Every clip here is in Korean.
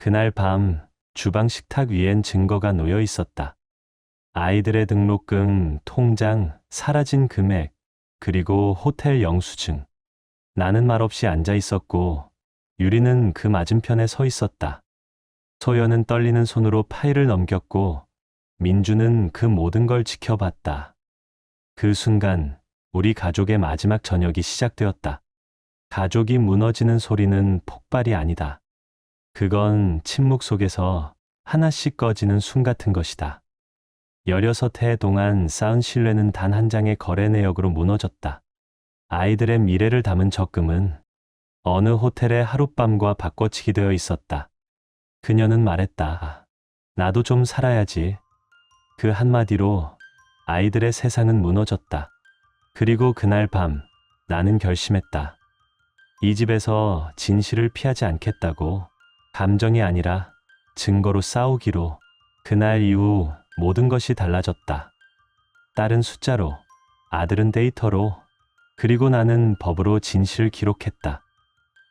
그날 밤 주방 식탁 위엔 증거가 놓여 있었다. 아이들의 등록금, 통장, 사라진 금액, 그리고 호텔 영수증. 나는 말없이 앉아 있었고 유리는 그 맞은편에 서 있었다. 소연은 떨리는 손으로 파일을 넘겼고 민주는 그 모든 걸 지켜봤다. 그 순간 우리 가족의 마지막 저녁이 시작되었다. 가족이 무너지는 소리는 폭발이 아니다. 그건 침묵 속에서 하나씩 꺼지는 숨 같은 것이다. 16해 동안 쌓은 신뢰는 단 한 장의 거래 내역으로 무너졌다. 아이들의 미래를 담은 적금은 어느 호텔의 하룻밤과 바꿔치기 되어 있었다. 그녀는 말했다. 나도 좀 살아야지. 그 한마디로 아이들의 세상은 무너졌다. 그리고 그날 밤 나는 결심했다. 이 집에서 진실을 피하지 않겠다고. 감정이 아니라 증거로 싸우기로. 그날 이후 모든 것이 달라졌다. 딸은 숫자로, 아들은 데이터로, 그리고 나는 법으로 진실을 기록했다.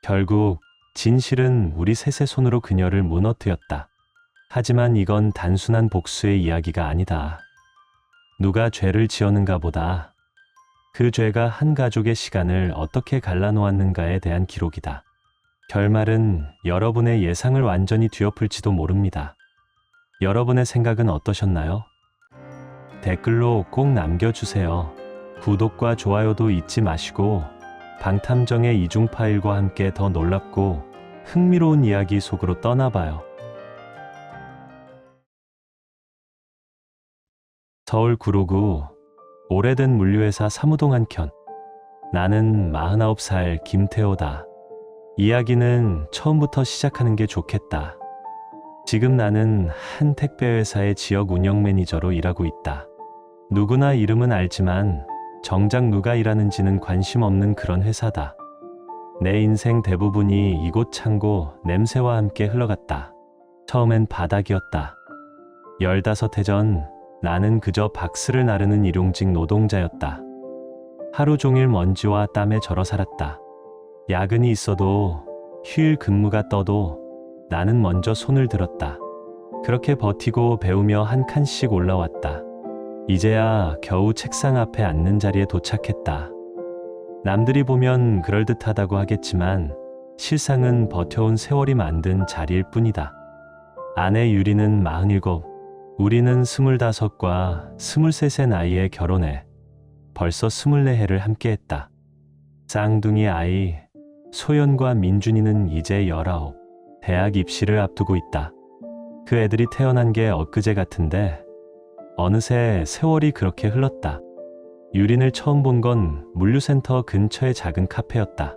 결국 진실은 우리 셋의 손으로 그녀를 무너뜨렸다. 하지만 이건 단순한 복수의 이야기가 아니다. 누가 죄를 지었는가 보다 그 죄가 한 가족의 시간을 어떻게 갈라놓았는가에 대한 기록이다. 결말은 여러분의 예상을 완전히 뒤엎을지도 모릅니다. 여러분의 생각은 어떠셨나요? 댓글로 꼭 남겨주세요. 구독과 좋아요도 잊지 마시고 방탐정의 이중 파일과 함께 더 놀랍고 흥미로운 이야기 속으로 떠나봐요. 서울 구로구 오래된 물류회사 사무동 한켠. 나는 49살 김태호다. 이야기는 처음부터 시작하는 게 좋겠다. 지금 나는 한 택배회사의 지역 운영 매니저로 일하고 있다. 누구나 이름은 알지만 정작 누가 일하는지는 관심 없는 그런 회사다. 내 인생 대부분이 이곳 창고 냄새와 함께 흘러갔다. 처음엔 바닥이었다. 15해 전 나는 그저 박스를 나르는 일용직 노동자였다. 하루 종일 먼지와 땀에 절어 살았다. 야근이 있어도 휴일 근무가 떠도 나는 먼저 손을 들었다. 그렇게 버티고 배우며 한 칸씩 올라왔다. 이제야 겨우 책상 앞에 앉는 자리에 도착했다. 남들이 보면 그럴듯하다고 하겠지만 실상은 버텨온 세월이 만든 자리일 뿐이다. 아내 유리는 47, 우리는 25과 23의 나이에 결혼해 벌써 24해를 함께했다. 쌍둥이 아이 소연과 민준이는 이제 19, 대학 입시를 앞두고 있다. 그 애들이 태어난 게 엊그제 같은데 어느새 세월이 그렇게 흘렀다. 유린을 처음 본 건 물류센터 근처의 작은 카페였다.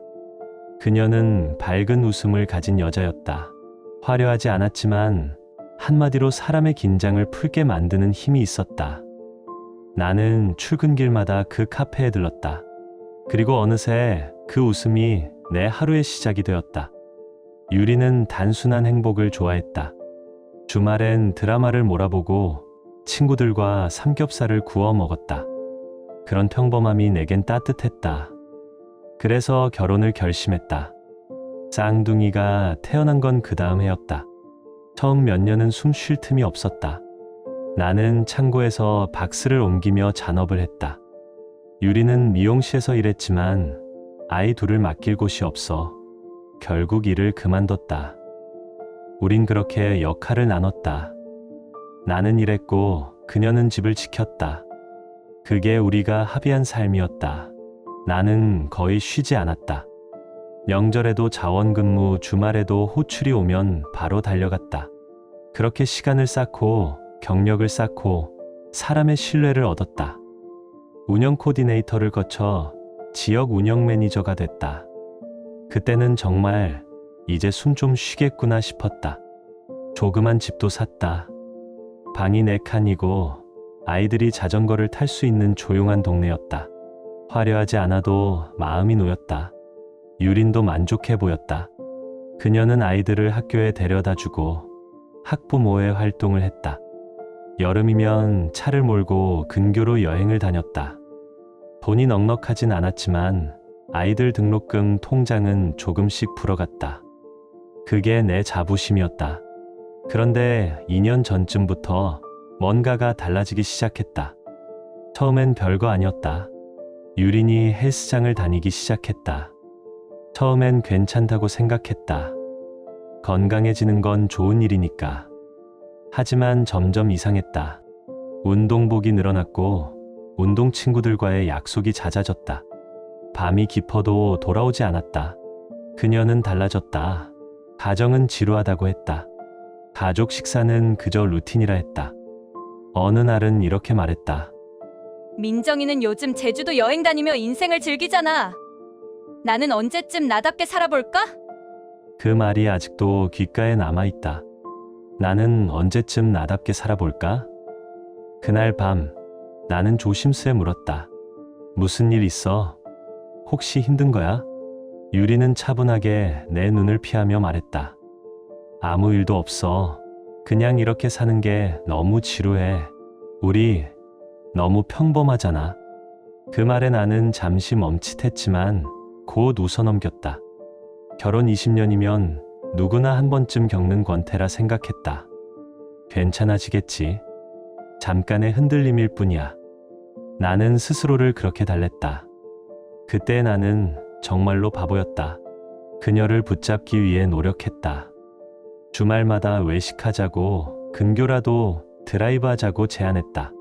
그녀는 밝은 웃음을 가진 여자였다. 화려하지 않았지만 한마디로 사람의 긴장을 풀게 만드는 힘이 있었다. 나는 출근길마다 그 카페에 들렀다. 그리고 어느새 그 웃음이 내 하루의 시작이 되었다. 유리는 단순한 행복을 좋아했다. 주말엔 드라마를 몰아보고 친구들과 삼겹살을 구워 먹었다. 그런 평범함이 내겐 따뜻했다. 그래서 결혼을 결심했다. 쌍둥이가 태어난 건 그 다음 해였다. 처음 몇 년은 숨 쉴 틈이 없었다. 나는 창고에서 박스를 옮기며 잔업을 했다. 유리는 미용실에서 일했지만 아이 둘을 맡길 곳이 없어 결국 일을 그만뒀다. 우린 그렇게 역할을 나눴다. 나는 일했고 그녀는 집을 지켰다. 그게 우리가 합의한 삶이었다. 나는 거의 쉬지 않았다. 명절에도 자원근무, 주말에도 호출이 오면 바로 달려갔다. 그렇게 시간을 쌓고 경력을 쌓고 사람의 신뢰를 얻었다. 운영 코디네이터를 거쳐 지역 운영 매니저가 됐다. 그때는 정말 이제 숨 좀 쉬겠구나 싶었다. 조그만 집도 샀다. 방이 4칸이고 아이들이 자전거를 탈 수 있는 조용한 동네였다. 화려하지 않아도 마음이 놓였다. 유린도 만족해 보였다. 그녀는 아이들을 학교에 데려다주고 학부모회 활동을 했다. 여름이면 차를 몰고 근교로 여행을 다녔다. 돈이 넉넉하진 않았지만 아이들 등록금 통장은 조금씩 불어갔다. 그게 내 자부심이었다. 그런데 2년 전쯤부터 뭔가가 달라지기 시작했다. 처음엔 별거 아니었다. 유린이 헬스장을 다니기 시작했다. 처음엔 괜찮다고 생각했다. 건강해지는 건 좋은 일이니까. 하지만 점점 이상했다. 운동복이 늘어났고 운동 친구들과의 약속이 잦아졌다. 밤이 깊어도 돌아오지 않았다. 그녀는 달라졌다. 가정은 지루하다고 했다. 가족 식사는 그저 루틴이라 했다. 어느 날은 이렇게 말했다. 민정이는 요즘 제주도 여행 다니며 인생을 즐기잖아. 나는 언제쯤 나답게 살아볼까? 그 말이 아직도 귓가에 남아있다. 나는 언제쯤 나답게 살아볼까? 그날 밤 나는 조심스레 물었다. 무슨 일 있어? 혹시 힘든 거야? 유리는 차분하게 내 눈을 피하며 말했다. 아무 일도 없어. 그냥 이렇게 사는 게 너무 지루해. 우리 너무 평범하잖아. 그 말에 나는 잠시 멈칫했지만 곧 웃어넘겼다. 결혼 20년이면 누구나 한 번쯤 겪는 권태라 생각했다. 괜찮아지겠지. 잠깐의 흔들림일 뿐이야. 나는 스스로를 그렇게 달랬다. 그때 나는 정말로 바보였다. 그녀를 붙잡기 위해 노력했다. 주말마다 외식하자고, 근교라도 드라이브하자고 제안했다.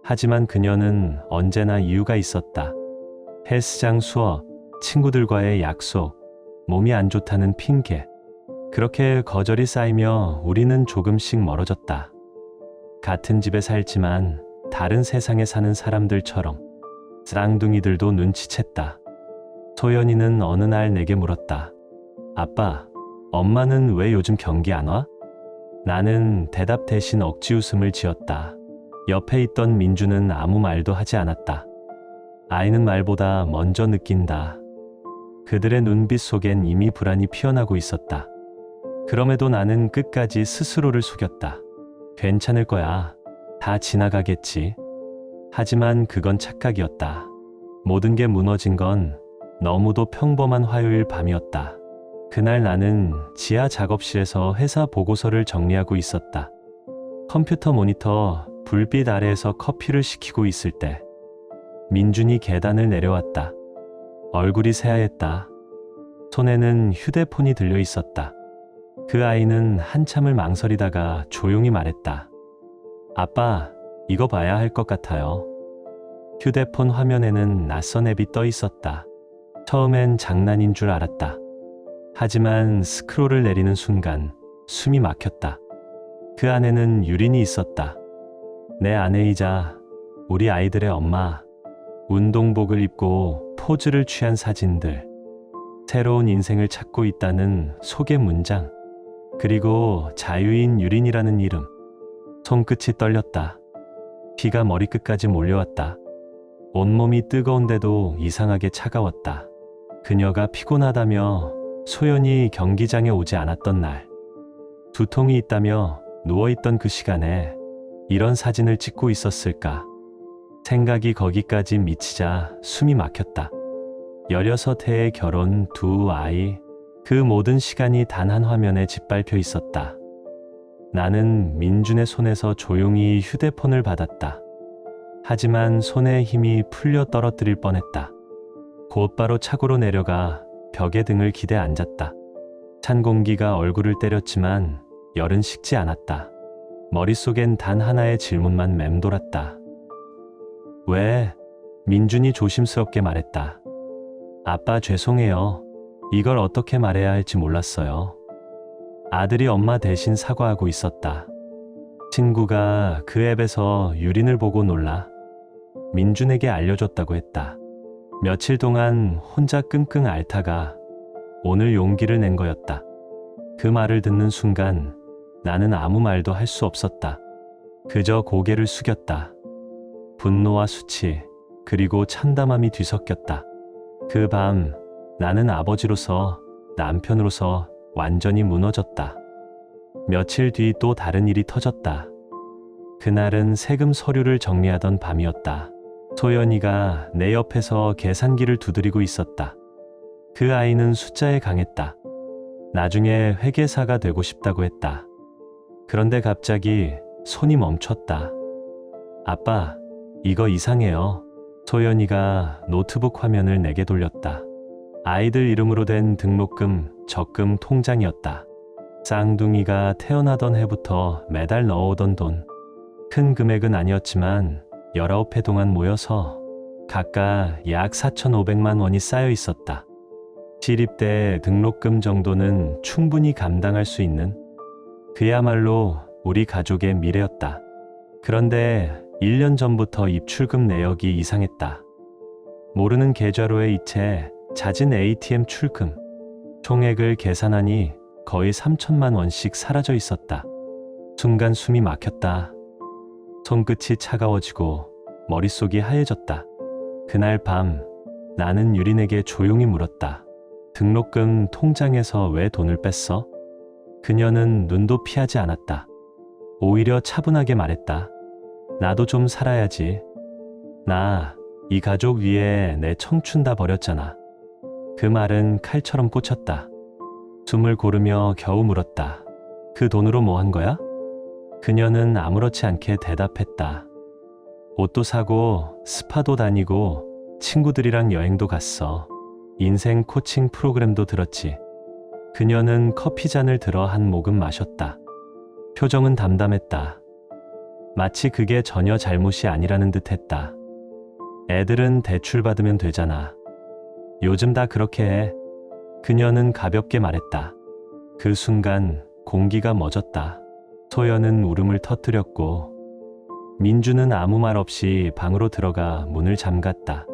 하지만 그녀는 언제나 이유가 있었다. 헬스장 수업, 친구들과의 약속, 몸이 안 좋다는 핑계. 그렇게 거절이 쌓이며 우리는 조금씩 멀어졌다. 같은 집에 살지만 다른 세상에 사는 사람들처럼. 쌍둥이들도 눈치챘다. 소연이는 어느 날 내게 물었다. 아빠, 엄마는 왜 요즘 경기 안 와? 나는 대답 대신 억지 웃음을 지었다. 옆에 있던 민주는 아무 말도 하지 않았다. 아이는 말보다 먼저 느낀다. 그들의 눈빛 속엔 이미 불안이 피어나고 있었다. 그럼에도 나는 끝까지 스스로를 속였다. 괜찮을 거야. 다 지나가겠지. 하지만 그건 착각이었다. 모든 게 무너진 건 너무도 평범한 화요일 밤이었다. 그날 나는 지하 작업실에서 회사 보고서를 정리하고 있었다. 컴퓨터 모니터 불빛 아래에서 커피를 식히고 있을 때 민준이 계단을 내려왔다. 얼굴이 새하얗다. 손에는 휴대폰이 들려 있었다. 그 아이는 한참을 망설이다가 조용히 말했다. 아빠, 이거 봐야 할 것 같아요. 휴대폰 화면에는 낯선 앱이 떠 있었다. 처음엔 장난인 줄 알았다. 하지만 스크롤을 내리는 순간 숨이 막혔다. 그 안에는 유린이 있었다. 내 아내이자 우리 아이들의 엄마. 운동복을 입고 포즈를 취한 사진들. 새로운 인생을 찾고 있다는 소개 문장. 그리고 자유인 유린이라는 이름. 손끝이 떨렸다. 피가 머리끝까지 몰려왔다. 온몸이 뜨거운데도 이상하게 차가웠다. 그녀가 피곤하다며 소연이 경기장에 오지 않았던 날. 두통이 있다며 누워있던 그 시간에 이런 사진을 찍고 있었을까. 생각이 거기까지 미치자 숨이 막혔다. 16해의 결혼, 2아이, 그 모든 시간이 단 한 화면에 짓밟혀 있었다. 나는 민준의 손에서 조용히 휴대폰을 받았다. 하지만 손의 힘이 풀려 떨어뜨릴 뻔했다. 곧바로 차고로 내려가 벽에 등을 기대 앉았다. 찬 공기가 얼굴을 때렸지만 열은 식지 않았다. 머릿속엔 단 하나의 질문만 맴돌았다. 왜? 민준이 조심스럽게 말했다. 아빠 죄송해요. 이걸 어떻게 말해야 할지 몰랐어요. 아들이 엄마 대신 사과하고 있었다. 친구가 그 앱에서 유린을 보고 놀라 민준에게 알려줬다고 했다. 며칠 동안 혼자 끙끙 앓다가 오늘 용기를 낸 거였다. 그 말을 듣는 순간 나는 아무 말도 할 수 없었다. 그저 고개를 숙였다. 분노와 수치, 그리고 참담함이 뒤섞였다. 그 밤 나는 아버지로서, 남편으로서 완전히 무너졌다. 며칠 뒤 또 다른 일이 터졌다. 그날은 세금 서류를 정리하던 밤이었다. 소연이가 내 옆에서 계산기를 두드리고 있었다. 그 아이는 숫자에 강했다. 나중에 회계사가 되고 싶다고 했다. 그런데 갑자기 손이 멈췄다. 아빠, 이거 이상해요. 소연이가 노트북 화면을 내게 돌렸다. 아이들 이름으로 된 등록금, 적금 통장이었다. 쌍둥이가 태어나던 해부터 매달 넣어오던 돈. 큰 금액은 아니었지만 19회 동안 모여서 각각 약 4,500만 원이 쌓여 있었다. 시립대 등록금 정도는 충분히 감당할 수 있는 그야말로 우리 가족의 미래였다. 그런데 1년 전부터 입출금 내역이 이상했다. 모르는 계좌로의 이체, 잦은 ATM 출금, 총액을 계산하니 거의 3천만 원씩 사라져 있었다. 순간 숨이 막혔다. 손끝이 차가워지고 머릿속이 하얘졌다. 그날 밤 나는 유린에게 조용히 물었다. 등록금 통장에서 왜 돈을 뺐어? 그녀는 눈도 피하지 않았다. 오히려 차분하게 말했다. 나도 좀 살아야지. 나 이 가족 위에 내 청춘 다 버렸잖아. 그 말은 칼처럼 꽂혔다. 숨을 고르며 겨우 물었다. 그 돈으로 뭐 한 거야? 그녀는 아무렇지 않게 대답했다. 옷도 사고 스파도 다니고 친구들이랑 여행도 갔어. 인생 코칭 프로그램도 들었지. 그녀는 커피잔을 들어 한 모금 마셨다. 표정은 담담했다. 마치 그게 전혀 잘못이 아니라는 듯 했다. 애들은 대출 받으면 되잖아. 요즘 다 그렇게 해. 그녀는 가볍게 말했다. 그 순간 공기가 멎었다. 소연은 울음을 터뜨렸고 민주는 아무 말 없이 방으로 들어가 문을 잠갔다.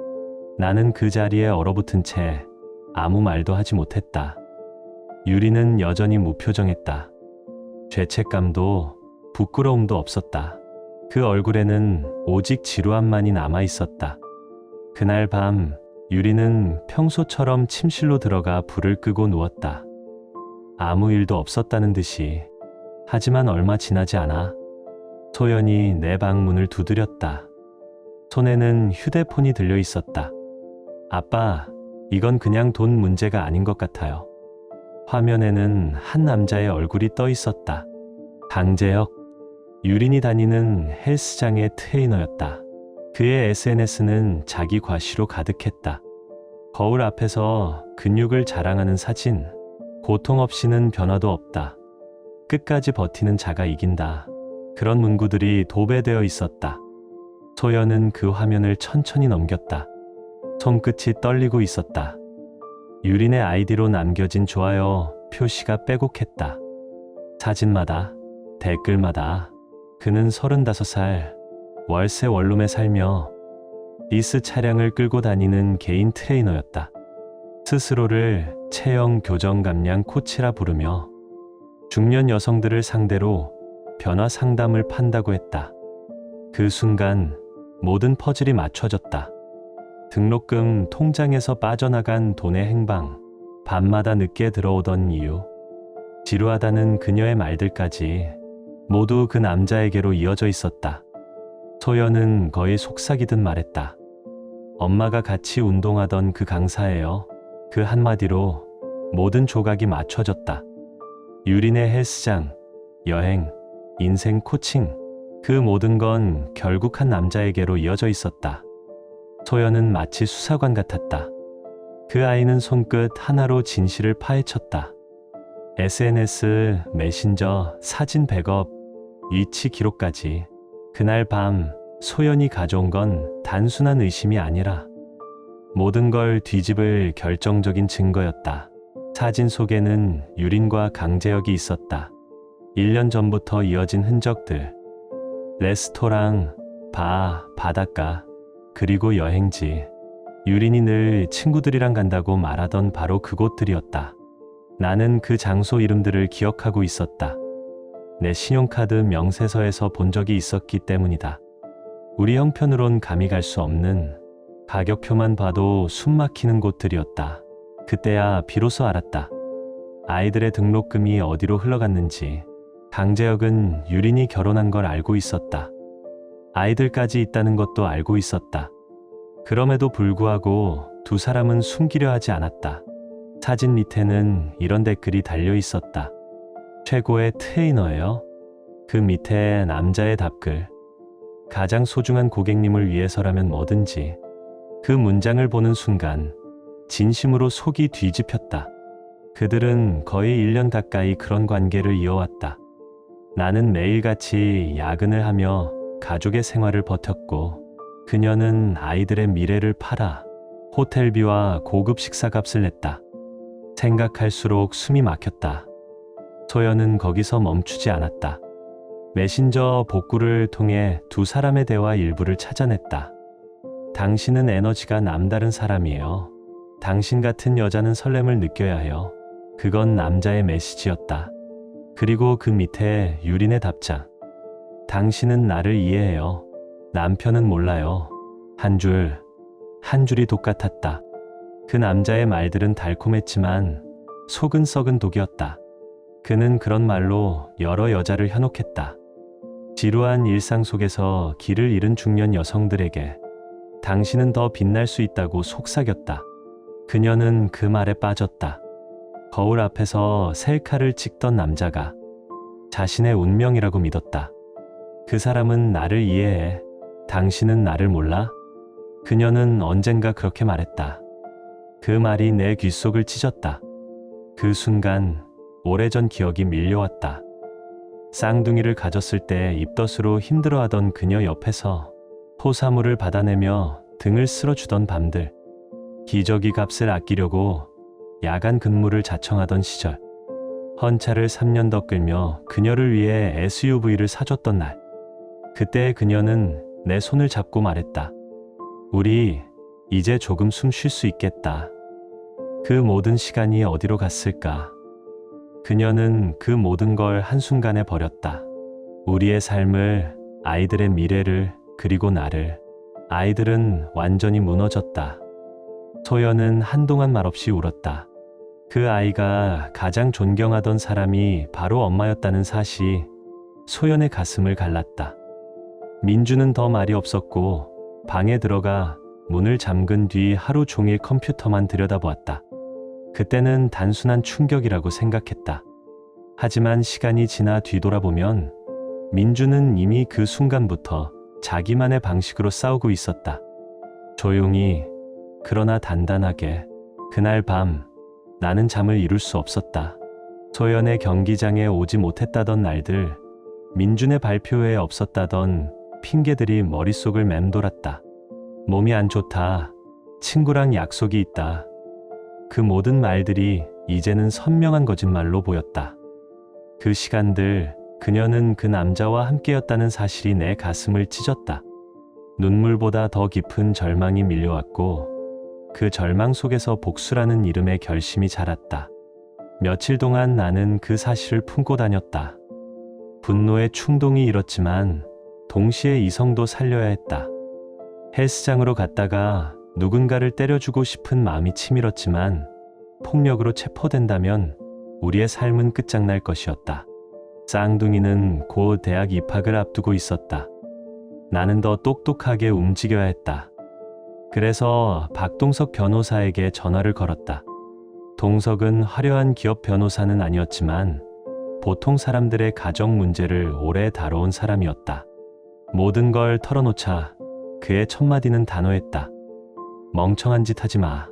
나는 그 자리에 얼어붙은 채 아무 말도 하지 못했다. 유리는 여전히 무표정했다. 죄책감도 부끄러움도 없었다. 그 얼굴에는 오직 지루함만이 남아 있었다. 그날 밤 유리는 평소처럼 침실로 들어가 불을 끄고 누웠다. 아무 일도 없었다는 듯이. 하지만 얼마 지나지 않아 소연이 내 방문을 두드렸다. 손에는 휴대폰이 들려 있었다. 아빠, 이건 그냥 돈 문제가 아닌 것 같아요. 화면에는 한 남자의 얼굴이 떠 있었다. 강재혁, 유린이 다니는 헬스장의 트레이너였다. 그의 SNS는 자기 과시로 가득했다. 거울 앞에서 근육을 자랑하는 사진, 고통 없이는 변화도 없다. 끝까지 버티는 자가 이긴다. 그런 문구들이 도배되어 있었다. 소연은 그 화면을 천천히 넘겼다. 손끝이 떨리고 있었다. 유린의 아이디로 남겨진 좋아요 표시가 빼곡했다. 사진마다, 댓글마다 그는 35살, 월세 원룸에 살며 리스 차량을 끌고 다니는 개인 트레이너였다. 스스로를 체형 교정 감량 코치라 부르며 중년 여성들을 상대로 변화 상담을 판다고 했다. 그 순간 모든 퍼즐이 맞춰졌다. 등록금 통장에서 빠져나간 돈의 행방, 밤마다 늦게 들어오던 이유, 지루하다는 그녀의 말들까지 모두 그 남자에게로 이어져 있었다. 소연은 거의 속삭이듯 말했다. 엄마가 같이 운동하던 그 강사예요. 그 한마디로 모든 조각이 맞춰졌다. 유린의 헬스장, 여행, 인생 코칭, 그 모든 건 결국 한 남자에게로 이어져 있었다. 소연은 마치 수사관 같았다. 그 아이는 손끝 하나로 진실을 파헤쳤다. SNS, 메신저, 사진 백업, 위치 기록까지. 그날 밤 소연이 가져온 건 단순한 의심이 아니라 모든 걸 뒤집을 결정적인 증거였다. 사진 속에는 유린과 강재혁이 있었다. 1년 전부터 이어진 흔적들. 레스토랑, 바, 바닷가, 그리고 여행지. 유린이 늘 친구들이랑 간다고 말하던 바로 그곳들이었다. 나는 그 장소 이름들을 기억하고 있었다. 내 신용카드 명세서에서 본 적이 있었기 때문이다. 우리 형편으론 감히 갈 수 없는, 가격표만 봐도 숨 막히는 곳들이었다. 그때야 비로소 알았다. 아이들의 등록금이 어디로 흘러갔는지. 강재혁은 유린이 결혼한 걸 알고 있었다. 아이들까지 있다는 것도 알고 있었다. 그럼에도 불구하고 두 사람은 숨기려 하지 않았다. 사진 밑에는 이런 댓글이 달려 있었다. 최고의 트레이너예요. 그 밑에 남자의 답글. 가장 소중한 고객님을 위해서라면 뭐든지. 그 문장을 보는 순간 진심으로 속이 뒤집혔다. 그들은 거의 1년 가까이 그런 관계를 이어왔다. 나는 매일같이 야근을 하며 가족의 생활을 버텼고 그녀는 아이들의 미래를 팔아 호텔비와 고급 식사값을 냈다. 생각할수록 숨이 막혔다. 소연은 거기서 멈추지 않았다. 메신저 복구를 통해 두 사람의 대화 일부를 찾아냈다. 당신은 에너지가 남다른 사람이에요. 당신 같은 여자는 설렘을 느껴야 해요. 그건 남자의 메시지였다. 그리고 그 밑에 유린의 답장. 당신은 나를 이해해요. 남편은 몰라요. 한 줄이 똑같았다. 그 남자의 말들은 달콤했지만 속은 썩은 독이었다. 그는 그런 말로 여러 여자를 현혹했다. 지루한 일상 속에서 길을 잃은 중년 여성들에게 당신은 더 빛날 수 있다고 속삭였다. 그녀는 그 말에 빠졌다. 거울 앞에서 셀카를 찍던 남자가 자신의 운명이라고 믿었다. 그 사람은 나를 이해해. 당신은 나를 몰라? 그녀는 언젠가 그렇게 말했다. 그 말이 내 귓속을 찢었다. 그 순간 오래전 기억이 밀려왔다. 쌍둥이를 가졌을 때 입덧으로 힘들어하던 그녀 옆에서 토사물을 받아내며 등을 쓸어주던 밤들. 기저귀 값을 아끼려고 야간 근무를 자청하던 시절. 헌차를 3년 더 끌며 그녀를 위해 SUV를 사줬던 날. 그때 그녀는 내 손을 잡고 말했다. 우리 이제 조금 숨 쉴 수 있겠다. 그 모든 시간이 어디로 갔을까? 그녀는 그 모든 걸 한순간에 버렸다. 우리의 삶을, 아이들의 미래를, 그리고 나를. 아이들은 완전히 무너졌다. 소연은 한동안 말없이 울었다. 그 아이가 가장 존경하던 사람이 바로 엄마였다는 사실이 소연의 가슴을 갈랐다. 민주는 더 말이 없었고 방에 들어가 문을 잠근 뒤 하루 종일 컴퓨터만 들여다보았다. 그때는 단순한 충격이라고 생각했다. 하지만 시간이 지나 뒤돌아보면 민주는 이미 그 순간부터 자기만의 방식으로 싸우고 있었다. 조용히, 그러나 단단하게. 그날 밤 나는 잠을 이룰 수 없었다. 소연의 경기장에 오지 못했다던 날들, 민준의 발표회에 없었다던 핑계들이 머릿속을 맴돌았다. 몸이 안 좋다. 친구랑 약속이 있다. 그 모든 말들이 이제는 선명한 거짓말로 보였다. 그 시간들, 그녀는 그 남자와 함께였다는 사실이 내 가슴을 찢었다. 눈물보다 더 깊은 절망이 밀려왔고 그 절망 속에서 복수라는 이름의 결심이 자랐다. 며칠 동안 나는 그 사실을 품고 다녔다. 분노의 충동이 일었지만 동시에 이성도 살려야 했다. 헬스장으로 갔다가 누군가를 때려주고 싶은 마음이 치밀었지만 폭력으로 체포된다면 우리의 삶은 끝장날 것이었다. 쌍둥이는 곧 대학 입학을 앞두고 있었다. 나는 더 똑똑하게 움직여야 했다. 그래서 박동석 변호사에게 전화를 걸었다. 동석은 화려한 기업 변호사는 아니었지만 보통 사람들의 가정 문제를 오래 다뤄온 사람이었다. 모든 걸 털어놓자 그의 첫 마디는 단호했다. 멍청한 짓 하지 마.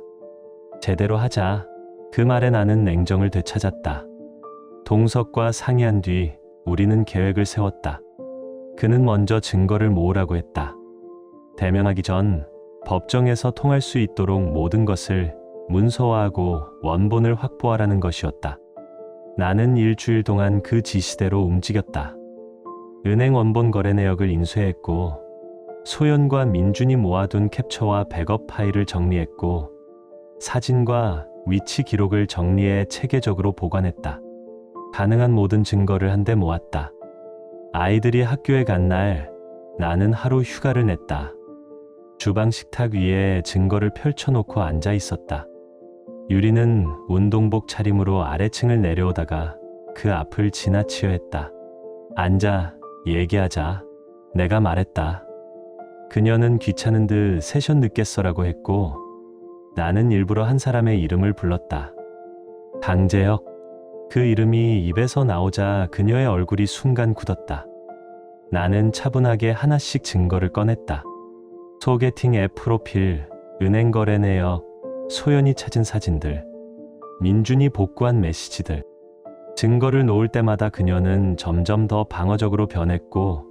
제대로 하자. 그 말에 나는 냉정을 되찾았다. 동석과 상의한 뒤 우리는 계획을 세웠다. 그는 먼저 증거를 모으라고 했다. 대면하기 전 법정에서 통할 수 있도록 모든 것을 문서화하고 원본을 확보하라는 것이었다. 나는 일주일 동안 그 지시대로 움직였다. 은행 원본 거래 내역을 인쇄했고 소연과 민준이 모아둔 캡처와 백업 파일을 정리했고 사진과 위치 기록을 정리해 체계적으로 보관했다. 가능한 모든 증거를 한데 모았다. 아이들이 학교에 간 날 나는 하루 휴가를 냈다. 주방 식탁 위에 증거를 펼쳐놓고 앉아 있었다. 유리는 운동복 차림으로 아래층을 내려오다가 그 앞을 지나치려 했다. 앉아, 얘기하자. 내가 말했다. 그녀는 귀찮은 듯 세션 늦겠어라고 했고 나는 일부러 한 사람의 이름을 불렀다. 강재혁. 그 이름이 입에서 나오자 그녀의 얼굴이 순간 굳었다. 나는 차분하게 하나씩 증거를 꺼냈다. 소개팅 앱 프로필, 은행 거래 내역, 소연이 찾은 사진들, 민준이 복구한 메시지들. 증거를 놓을 때마다 그녀는 점점 더 방어적으로 변했고,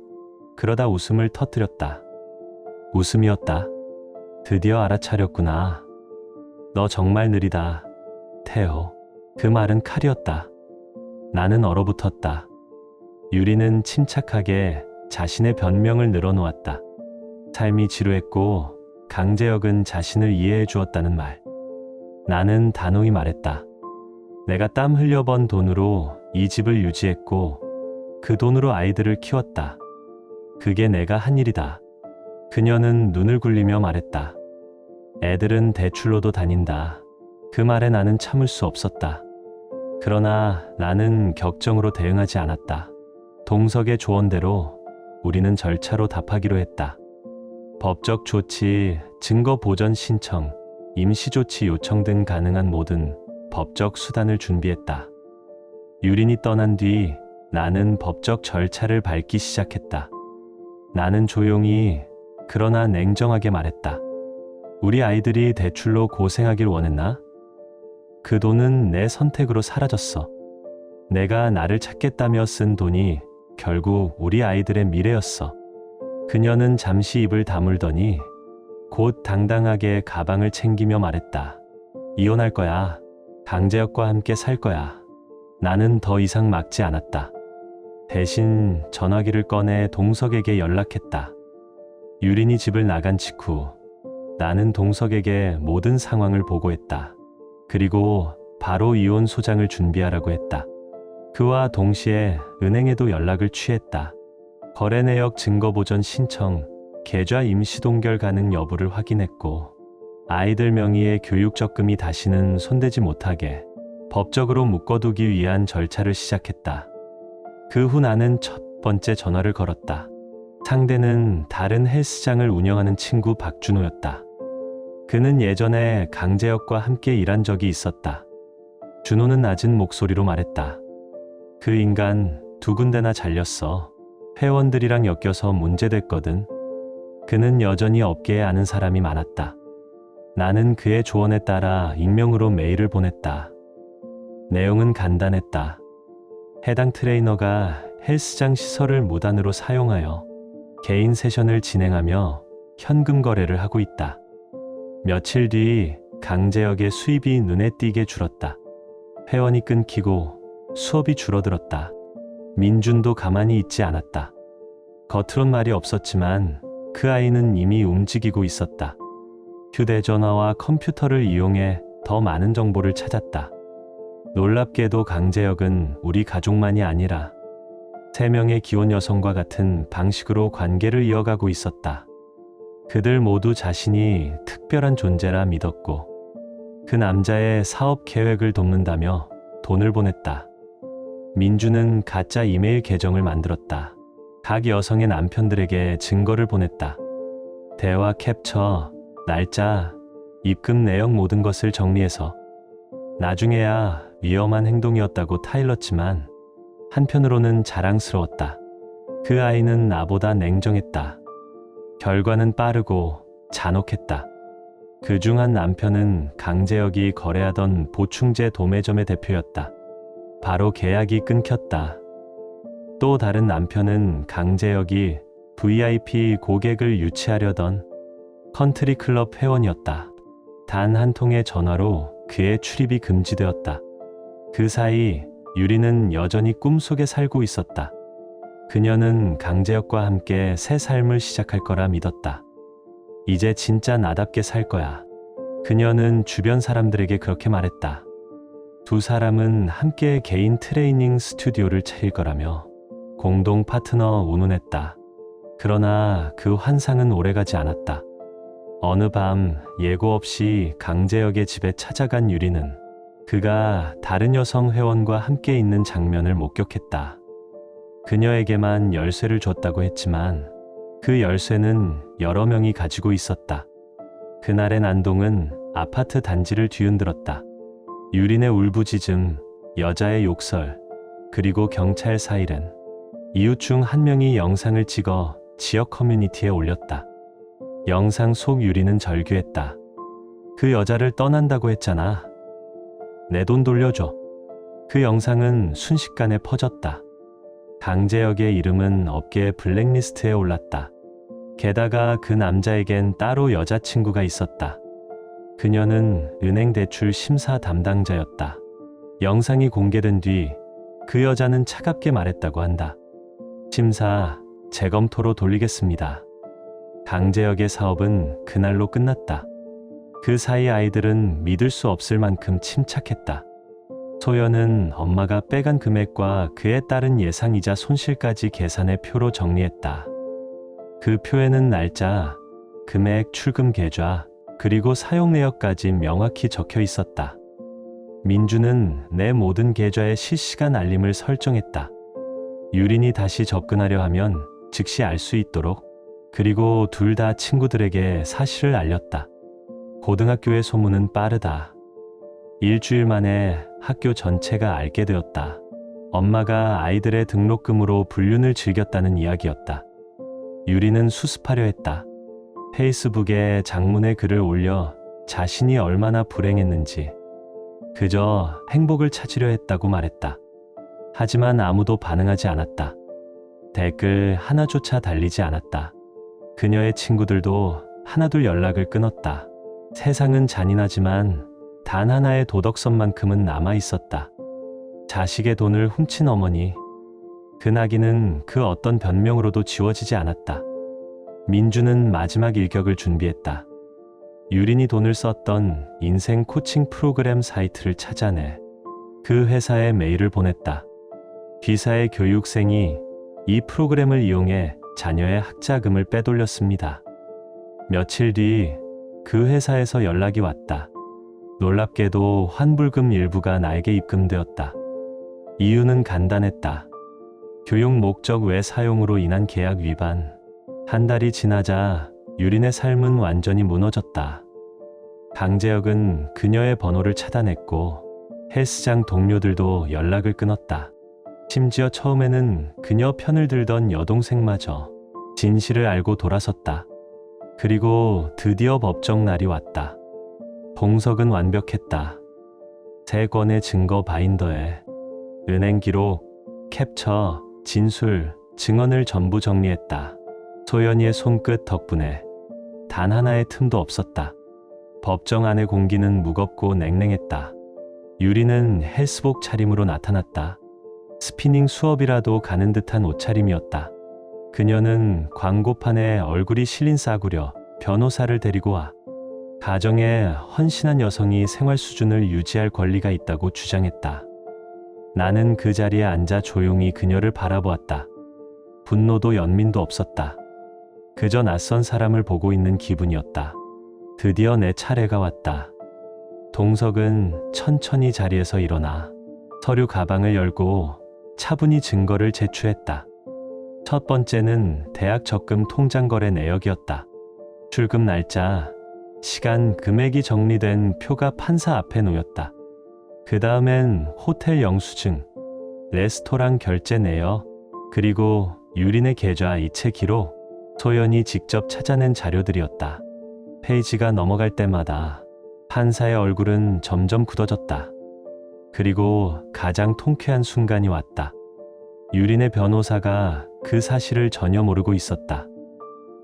그러다 웃음을 터뜨렸다. 웃음이었다. 드디어 알아차렸구나. 너 정말 느리다, 태호. 그 말은 칼이었다. 나는 얼어붙었다. 유리는 침착하게 자신의 변명을 늘어놓았다. 삶이 지루했고 강재혁은 자신을 이해해 주었다는 말. 나는 단호히 말했다. 내가 땀 흘려 번 돈으로 이 집을 유지했고 그 돈으로 아이들을 키웠다. 그게 내가 한 일이다. 그녀는 눈을 굴리며 말했다. 애들은 대출로도 다닌다. 그 말에 나는 참을 수 없었다. 그러나 나는 격정으로 대응하지 않았다. 동석의 조언대로 우리는 절차로 답하기로 했다. 법적 조치, 증거 보전 신청, 임시조치 요청 등 가능한 모든 법적 수단을 준비했다. 유린이 떠난 뒤 나는 법적 절차를 밟기 시작했다. 나는 조용히 그러나 냉정하게 말했다. 우리 아이들이 대출로 고생하길 원했나? 그 돈은 내 선택으로 사라졌어. 내가 나를 찾겠다며 쓴 돈이 결국 우리 아이들의 미래였어. 그녀는 잠시 입을 다물더니 곧 당당하게 가방을 챙기며 말했다. 이혼할 거야. 강재혁과 함께 살 거야. 나는 더 이상 막지 않았다. 대신 전화기를 꺼내 동석에게 연락했다. 유린이 집을 나간 직후 나는 동석에게 모든 상황을 보고했다. 그리고 바로 이혼 소장을 준비하라고 했다. 그와 동시에 은행에도 연락을 취했다. 거래 내역 증거 보전 신청, 계좌 임시 동결 가능 여부를 확인했고 아이들 명의의 교육 적금이 다시는 손대지 못하게 법적으로 묶어두기 위한 절차를 시작했다. 그 후 나는 첫 번째 전화를 걸었다. 상대는 다른 헬스장을 운영하는 친구 박준호였다. 그는 예전에 강재혁과 함께 일한 적이 있었다. 준호는 낮은 목소리로 말했다. 그 인간 두 군데나 잘렸어. 회원들이랑 엮여서 문제됐거든. 그는 여전히 업계에 아는 사람이 많았다. 나는 그의 조언에 따라 익명으로 메일을 보냈다. 내용은 간단했다. 해당 트레이너가 헬스장 시설을 무단으로 사용하여 개인 세션을 진행하며 현금 거래를 하고 있다. 며칠 뒤 강재혁의 수입이 눈에 띄게 줄었다. 회원이 끊기고 수업이 줄어들었다. 민준도 가만히 있지 않았다. 겉으론 말이 없었지만 그 아이는 이미 움직이고 있었다. 휴대전화와 컴퓨터를 이용해 더 많은 정보를 찾았다. 놀랍게도 강재혁은 우리 가족만이 아니라 3명의 기혼 여성과 같은 방식으로 관계를 이어가고 있었다. 그들 모두 자신이 특별한 존재라 믿었고 그 남자의 사업 계획을 돕는다며 돈을 보냈다. 민주는 가짜 이메일 계정을 만들었다. 각 여성의 남편들에게 증거를 보냈다. 대화 캡처, 날짜, 입금 내역 모든 것을 정리해서 나중에야 위험한 행동이었다고 타일렀지만 한편으로는 자랑스러웠다. 그 아이는 나보다 냉정했다. 결과는 빠르고 잔혹했다. 그중 한 남편은 강재혁이 거래하던 보충제 도매점의 대표였다. 바로 계약이 끊겼다. 또 다른 남편은 강재혁이 VIP 고객을 유치하려던 컨트리 클럽 회원이었다. 단 한 통의 전화로 그의 출입이 금지되었다. 그 사이 유리는 여전히 꿈속에 살고 있었다. 그녀는 강재혁과 함께 새 삶을 시작할 거라 믿었다. 이제 진짜 나답게 살 거야. 그녀는 주변 사람들에게 그렇게 말했다. 두 사람은 함께 개인 트레이닝 스튜디오를 차릴 거라며 공동 파트너 운운했다. 그러나 그 환상은 오래가지 않았다. 어느 밤 예고 없이 강재혁의 집에 찾아간 유리는 그가 다른 여성 회원과 함께 있는 장면을 목격했다. 그녀에게만 열쇠를 줬다고 했지만 그 열쇠는 여러 명이 가지고 있었다. 그날의 난동은 아파트 단지를 뒤흔들었다. 유린의 울부짖음, 여자의 욕설, 그리고 경찰 사이렌. 이웃 중 한 명이 영상을 찍어 지역 커뮤니티에 올렸다. 영상 속 유리는 절규했다. 그 여자를 떠난다고 했잖아. 내 돈 돌려줘. 그 영상은 순식간에 퍼졌다. 강재혁의 이름은 업계의 블랙리스트에 올랐다. 게다가 그 남자에겐 따로 여자친구가 있었다. 그녀는 은행 대출 심사 담당자였다. 영상이 공개된 뒤 그 여자는 차갑게 말했다고 한다. 심사, 재검토로 돌리겠습니다. 강재혁의 사업은 그날로 끝났다. 그 사이 아이들은 믿을 수 없을 만큼 침착했다. 소연은 엄마가 빼간 금액과 그에 따른 예상이자 손실까지 계산의 표로 정리했다. 그 표에는 날짜, 금액, 출금 계좌, 그리고 사용 내역까지 명확히 적혀 있었다. 민주는 내 모든 계좌에 실시간 알림을 설정했다. 유린이 다시 접근하려 하면 즉시 알 수 있도록. 그리고 둘 다 친구들에게 사실을 알렸다. 고등학교의 소문은 빠르다. 일주일 만에 학교 전체가 알게 되었다. 엄마가 아이들의 등록금으로 불륜을 즐겼다는 이야기였다. 유리는 수습하려 했다. 페이스북에 장문의 글을 올려 자신이 얼마나 불행했는지, 그저 행복을 찾으려 했다고 말했다. 하지만 아무도 반응하지 않았다. 댓글 하나조차 달리지 않았다. 그녀의 친구들도 하나둘 연락을 끊었다. 세상은 잔인하지만 단 하나의 도덕선만큼은 남아 있었다. 자식의 돈을 훔친 어머니. 그 낙인은 그 어떤 변명으로도 지워지지 않았다. 민주는 마지막 일격을 준비했다. 유린이 돈을 썼던 인생 코칭 프로그램 사이트를 찾아내 그 회사에 메일을 보냈다. 기사의 교육생이 이 프로그램을 이용해 자녀의 학자금을 빼돌렸습니다. 며칠 뒤 그 회사에서 연락이 왔다. 놀랍게도 환불금 일부가 나에게 입금되었다. 이유는 간단했다. 교육 목적 외 사용으로 인한 계약 위반. 한 달이 지나자 유린의 삶은 완전히 무너졌다. 강재혁은 그녀의 번호를 차단했고 헬스장 동료들도 연락을 끊었다. 심지어 처음에는 그녀 편을 들던 여동생마저 진실을 알고 돌아섰다. 그리고 드디어 법정 날이 왔다. 동석은 완벽했다. 3권의 증거 바인더에 은행 기록, 캡처, 진술, 증언을 전부 정리했다. 소연이의 손끝 덕분에 단 하나의 틈도 없었다. 법정 안의 공기는 무겁고 냉랭했다. 유리는 헬스복 차림으로 나타났다. 스피닝 수업이라도 가는 듯한 옷차림이었다. 그녀는 광고판에 얼굴이 실린 싸구려 변호사를 데리고 와 가정에 헌신한 여성이 생활 수준을 유지할 권리가 있다고 주장했다. 나는 그 자리에 앉아 조용히 그녀를 바라보았다. 분노도 연민도 없었다. 그저 낯선 사람을 보고 있는 기분이었다. 드디어 내 차례가 왔다. 동석은 천천히 자리에서 일어나 서류 가방을 열고 차분히 증거를 제출했다. 첫 번째는 대학 적금 통장 거래 내역이었다. 출금 날짜, 시간, 금액이 정리된 표가 판사 앞에 놓였다. 그 다음엔 호텔 영수증, 레스토랑 결제 내역, 그리고 유린의 계좌 이체 기록, 소연이 직접 찾아낸 자료들이었다. 페이지가 넘어갈 때마다 판사의 얼굴은 점점 굳어졌다. 그리고 가장 통쾌한 순간이 왔다. 유린의 변호사가 그 사실을 전혀 모르고 있었다.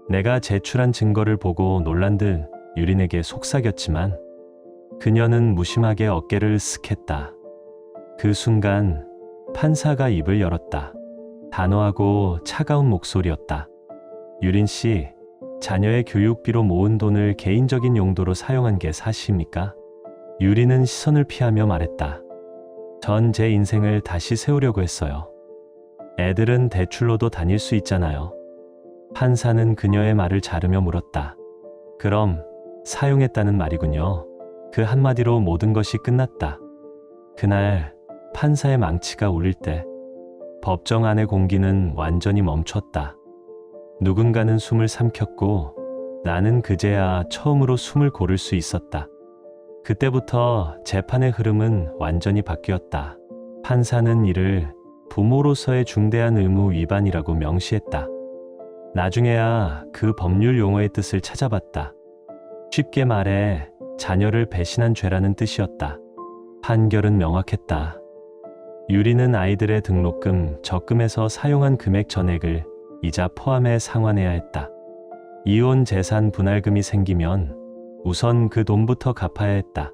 내가 제출한 증거를 보고 놀란 듯 유린에게 속삭였지만 그녀는 무심하게 어깨를 쓱했다. 그 순간 판사가 입을 열었다. 단호하고 차가운 목소리였다. 유린 씨, 자녀의 교육비로 모은 돈을 개인적인 용도로 사용한 게 사실입니까? 유린은 시선을 피하며 말했다. 전 제 인생을 다시 세우려고 했어요. 애들은 대출로도 다닐 수 있잖아요. 판사는 그녀의 말을 자르며 물었다. 그럼 사용했다는 말이군요. 그 한마디로 모든 것이 끝났다. 그날 판사의 망치가 울릴 때 법정 안의 공기는 완전히 멈췄다. 누군가는 숨을 삼켰고 나는 그제야 처음으로 숨을 고를 수 있었다. 그때부터 재판의 흐름은 완전히 바뀌었다. 판사는 이를 부모로서의 중대한 의무 위반이라고 명시했다. 나중에야 그 법률 용어의 뜻을 찾아봤다. 쉽게 말해 자녀를 배신한 죄라는 뜻이었다. 판결은 명확했다. 유리는 아이들의 등록금, 적금에서 사용한 금액 전액을 이자 포함해 상환해야 했다. 이혼 재산 분할금이 생기면 우선 그 돈부터 갚아야 했다.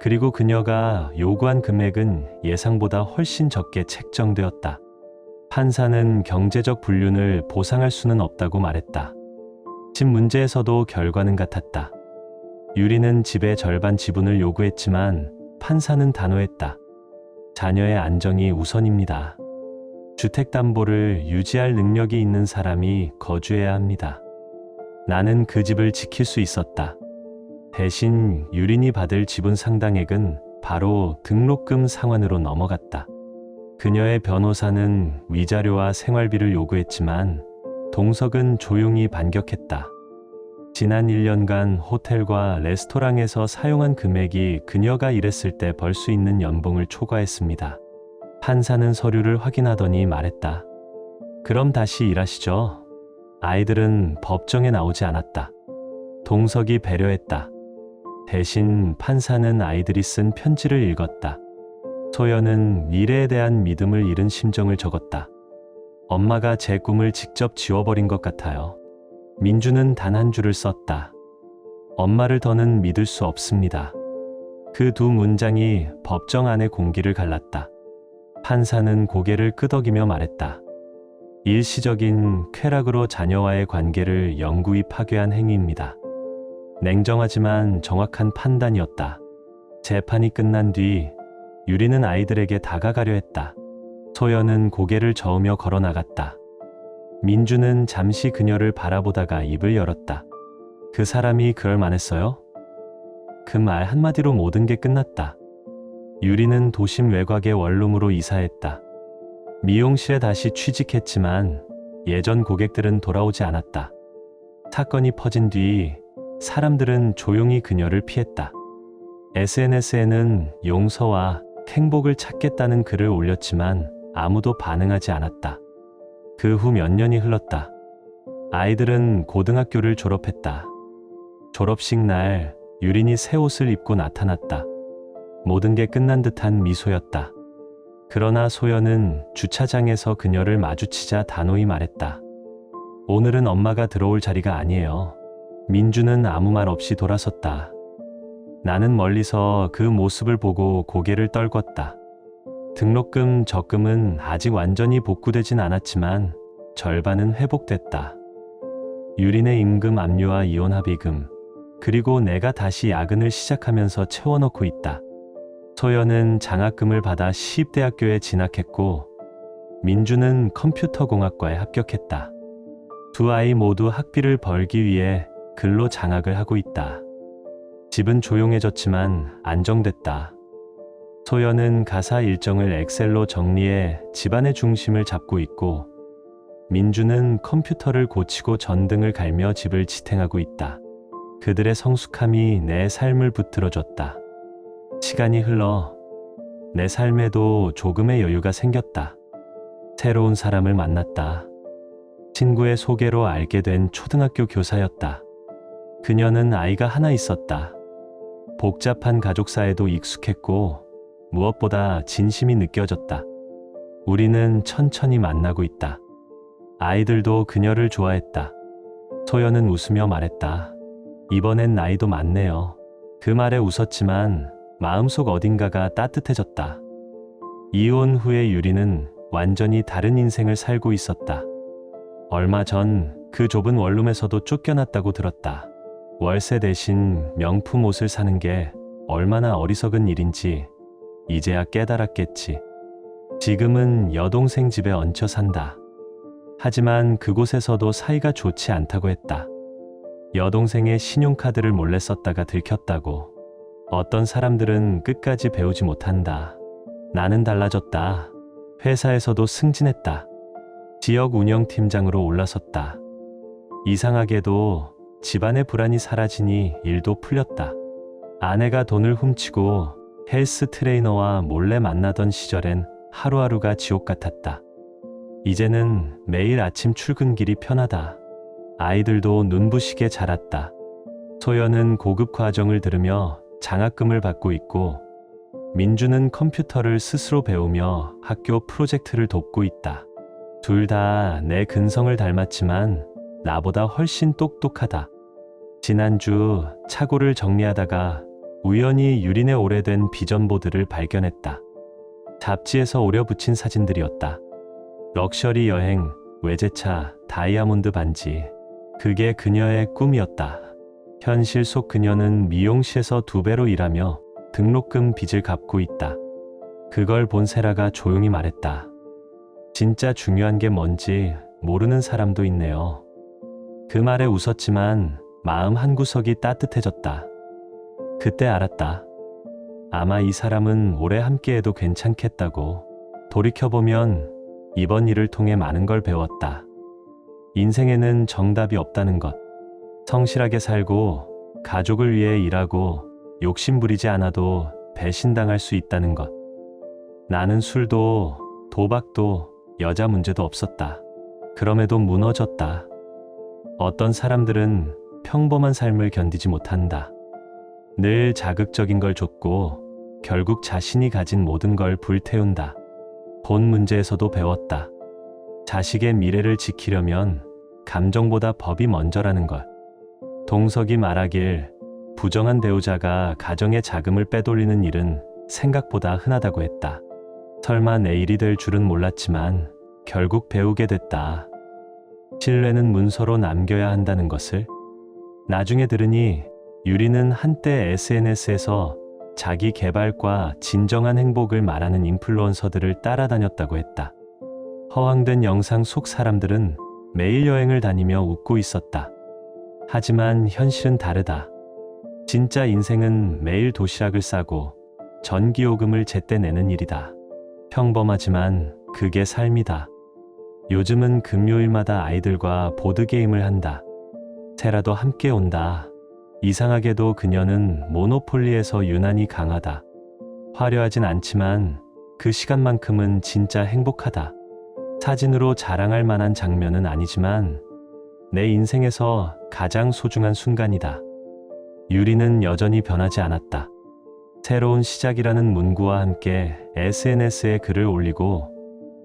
그리고 그녀가 요구한 금액은 예상보다 훨씬 적게 책정되었다. 판사는 경제적 불륜을 보상할 수는 없다고 말했다. 집 문제에서도 결과는 같았다. 유리는 집의 절반 지분을 요구했지만 판사는 단호했다. 자녀의 안정이 우선입니다. 주택담보를 유지할 능력이 있는 사람이 거주해야 합니다. 나는 그 집을 지킬 수 있었다. 대신 유린이 받을 지분 상당액은 바로 등록금 상환으로 넘어갔다. 그녀의 변호사는 위자료와 생활비를 요구했지만 동석은 조용히 반격했다. 지난 1년간 호텔과 레스토랑에서 사용한 금액이 그녀가 일했을 때 벌 수 있는 연봉을 초과했습니다. 판사는 서류를 확인하더니 말했다. 그럼 다시 일하시죠. 아이들은 법정에 나오지 않았다. 동석이 배려했다. 대신 판사는 아이들이 쓴 편지를 읽었다. 소연은 미래에 대한 믿음을 잃은 심정을 적었다. 엄마가 제 꿈을 직접 지워버린 것 같아요. 민주는 단 한 줄을 썼다. 엄마를 더는 믿을 수 없습니다. 그 두 문장이 법정 안의 공기를 갈랐다. 판사는 고개를 끄덕이며 말했다. 일시적인 쾌락으로 자녀와의 관계를 영구히 파괴한 행위입니다. 냉정하지만 정확한 판단이었다. 재판이 끝난 뒤 유리는 아이들에게 다가가려 했다. 소연은 고개를 저으며 걸어 나갔다. 민주는 잠시 그녀를 바라보다가 입을 열었다. 그 사람이 그럴 만했어요? 그 말 한마디로 모든 게 끝났다. 유리는 도심 외곽의 원룸으로 이사했다. 미용실에 다시 취직했지만 예전 고객들은 돌아오지 않았다. 사건이 퍼진 뒤 사람들은 조용히 그녀를 피했다. SNS에는 용서와 행복을 찾겠다는 글을 올렸지만 아무도 반응하지 않았다. 그 후 몇 년이 흘렀다. 아이들은 고등학교를 졸업했다. 졸업식 날 유린이 새 옷을 입고 나타났다. 모든 게 끝난 듯한 미소였다. 그러나 소연은 주차장에서 그녀를 마주치자 단호히 말했다. 오늘은 엄마가 들어올 자리가 아니에요. 민주는 아무 말 없이 돌아섰다. 나는 멀리서 그 모습을 보고 고개를 떨궜다. 등록금, 적금은 아직 완전히 복구되진 않았지만 절반은 회복됐다. 유린의 임금 압류와 이혼 합의금, 그리고 내가 다시 야근을 시작하면서 채워넣고 있다. 소연은 장학금을 받아 시립대학교에 진학했고 민주는 컴퓨터공학과에 합격했다. 두 아이 모두 학비를 벌기 위해 근로 장학을 하고 있다. 집은 조용해졌지만 안정됐다. 소연은 가사 일정을 엑셀로 정리해 집안의 중심을 잡고 있고 민주는 컴퓨터를 고치고 전등을 갈며 집을 지탱하고 있다. 그들의 성숙함이 내 삶을 붙들어줬다. 시간이 흘러 내 삶에도 조금의 여유가 생겼다. 새로운 사람을 만났다. 친구의 소개로 알게 된 초등학교 교사였다. 그녀는 아이가 하나 있었다. 복잡한 가족사에도 익숙했고 무엇보다 진심이 느껴졌다. 우리는 천천히 만나고 있다. 아이들도 그녀를 좋아했다. 소연은 웃으며 말했다. 이번엔 나이도 많네요. 그 말에 웃었지만 마음속 어딘가가 따뜻해졌다. 이혼 후에 유리는 완전히 다른 인생을 살고 있었다. 얼마 전 그 좁은 원룸에서도 쫓겨났다고 들었다. 월세 대신 명품 옷을 사는 게 얼마나 어리석은 일인지 이제야 깨달았겠지. 지금은 여동생 집에 얹혀 산다. 하지만 그곳에서도 사이가 좋지 않다고 했다. 여동생의 신용카드를 몰래 썼다가 들켰다고. 어떤 사람들은 끝까지 배우지 못한다. 나는 달라졌다. 회사에서도 승진했다. 지역 운영팀장으로 올라섰다. 이상하게도 집안의 불안이 사라지니 일도 풀렸다. 아내가 돈을 훔치고 헬스 트레이너와 몰래 만나던 시절엔 하루하루가 지옥 같았다. 이제는 매일 아침 출근길이 편하다. 아이들도 눈부시게 자랐다. 소연은 고급 과정을 들으며 장학금을 받고 있고, 민주는 컴퓨터를 스스로 배우며 학교 프로젝트를 돕고 있다. 둘 다 내 근성을 닮았지만 나보다 훨씬 똑똑하다. 지난주 차고를 정리하다가 우연히 유린의 오래된 비전보드를 발견했다. 잡지에서 오려 붙인 사진들이었다. 럭셔리 여행, 외제차, 다이아몬드 반지. 그게 그녀의 꿈이었다. 현실 속 그녀는 미용실에서 2배로 일하며 등록금 빚을 갚고 있다. 그걸 본 세라가 조용히 말했다. 진짜 중요한 게 뭔지 모르는 사람도 있네요. 그 말에 웃었지만 마음 한구석이 따뜻해졌다. 그때 알았다. 아마 이 사람은 오래 함께해도 괜찮겠다고. 돌이켜보면 이번 일을 통해 많은 걸 배웠다. 인생에는 정답이 없다는 것. 성실하게 살고 가족을 위해 일하고 욕심부리지 않아도 배신당할 수 있다는 것. 나는 술도 도박도 여자 문제도 없었다. 그럼에도 무너졌다. 어떤 사람들은 평범한 삶을 견디지 못한다. 늘 자극적인 걸 줬고 결국 자신이 가진 모든 걸 불태운다. 본 문제에서도 배웠다. 자식의 미래를 지키려면 감정보다 법이 먼저라는 것. 동석이 말하길 부정한 배우자가 가정의 자금을 빼돌리는 일은 생각보다 흔하다고 했다. 설마 내 일이 될 줄은 몰랐지만 결국 배우게 됐다. 신뢰는 문서로 남겨야 한다는 것을. 나중에 들으니 유리는 한때 SNS에서 자기 개발과 진정한 행복을 말하는 인플루언서들을 따라다녔다고 했다. 허황된 영상 속 사람들은 매일 여행을 다니며 웃고 있었다. 하지만 현실은 다르다. 진짜 인생은 매일 도시락을 싸고 전기요금을 제때 내는 일이다. 평범하지만 그게 삶이다. 요즘은 금요일마다 아이들과 보드게임을 한다. 세라도 함께 온다. 이상하게도 그녀는 모노폴리에서 유난히 강하다. 화려하진 않지만 그 시간만큼은 진짜 행복하다. 사진으로 자랑할 만한 장면은 아니지만 내 인생에서 가장 소중한 순간이다. 유리는 여전히 변하지 않았다. 새로운 시작이라는 문구와 함께 SNS에 글을 올리고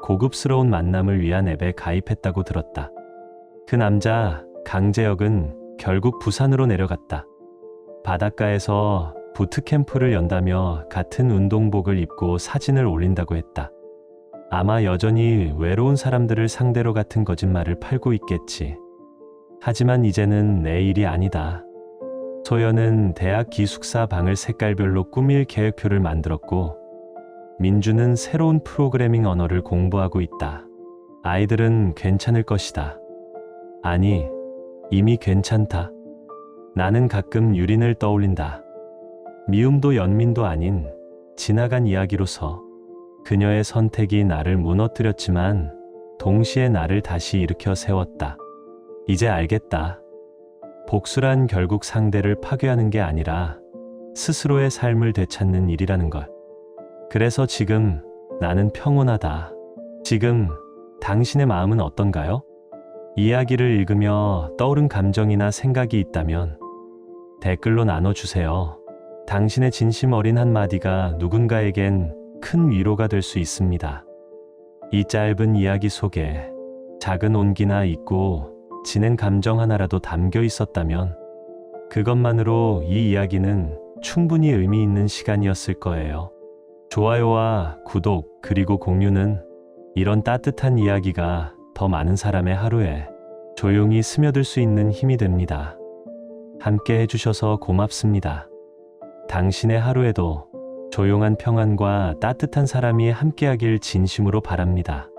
고급스러운 만남을 위한 앱에 가입했다고 들었다. 그 남자 강재혁은 결국 부산으로 내려갔다. 바닷가에서 부트캠프를 연다며 같은 운동복을 입고 사진을 올린다고 했다. 아마 여전히 외로운 사람들을 상대로 같은 거짓말을 팔고 있겠지. 하지만 이제는 내 일이 아니다. 소연은 대학 기숙사 방을 색깔별로 꾸밀 계획표를 만들었고, 민주는 새로운 프로그래밍 언어를 공부하고 있다. 아이들은 괜찮을 것이다. 아니, 이미 괜찮다. 나는 가끔 유린을 떠올린다. 미움도 연민도 아닌 지나간 이야기로서. 그녀의 선택이 나를 무너뜨렸지만 동시에 나를 다시 일으켜 세웠다. 이제 알겠다. 복수란 결국 상대를 파괴하는 게 아니라 스스로의 삶을 되찾는 일이라는 걸. 그래서 지금 나는 평온하다. 지금 당신의 마음은 어떤가요? 이야기를 읽으며 떠오른 감정이나 생각이 있다면 댓글로 나눠주세요. 당신의 진심 어린 한마디가 누군가에겐 큰 위로가 될 수 있습니다. 이 짧은 이야기 속에 작은 온기나 있고 진한 감정 하나라도 담겨 있었다면 그것만으로 이 이야기는 충분히 의미 있는 시간이었을 거예요. 좋아요와 구독 그리고 공유는 이런 따뜻한 이야기가 더 많은 사람의 하루에 조용히 스며들 수 있는 힘이 됩니다. 함께 해주셔서 고맙습니다. 당신의 하루에도 조용한 평안과 따뜻한 사람이 함께하길 진심으로 바랍니다.